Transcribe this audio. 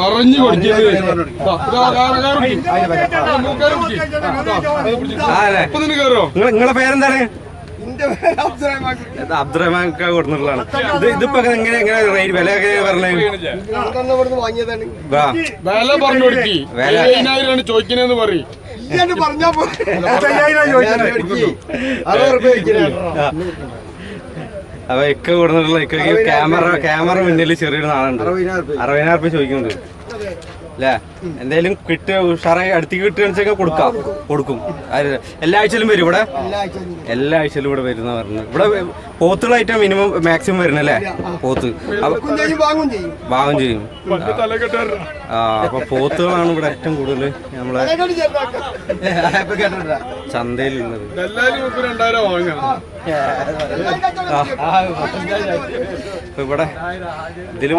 അറിഞ്ഞു നിങ്ങളെ പേരെന്താണ്? അബ്ദുറഹ്മാൻ കൊടുത്തിട്ടുള്ളതാണ്. ഇതിപ്പോ എങ്ങനെ റേറ്റ് വില പറഞ്ഞത്? വില പറഞ്ഞു കൊടുക്കി 7,000 ചോദിക്കണെന്ന് പറയും. അപ്പൊ ഇക്ക കൊടുത്തിട്ടുള്ള ഇക്കയ്ക്ക് ക്യാമറ മുന്നിൽ ചെറിയൊരു നാളുണ്ട്. 60,000 രൂപ ചോദിക്കുന്നുണ്ട് അല്ലേ? എന്തായാലും കിട്ടുക ഉഷാറായി അടുത്തേക്ക് കിട്ടുക കൊടുക്കും. എല്ലാ ആഴ്ചയിലും വരും ഇവിടെ? എല്ലാ ആഴ്ചയിലും ഇവിടെ വരുന്ന പറഞ്ഞു. ഇവിടെ പോത്തുകളായിട്ടാ മിനിമം മാക്സിമം വരുന്നല്ലേ? പോത്ത് വാങ്ങും ചെയ്യും. അപ്പൊ പോത്തുകളാണ് ഇവിടെ ഏറ്റവും കൂടുതൽ നമ്മളെ ചന്തയിലുള്ളത്. ഇവിടെ ഇതിലും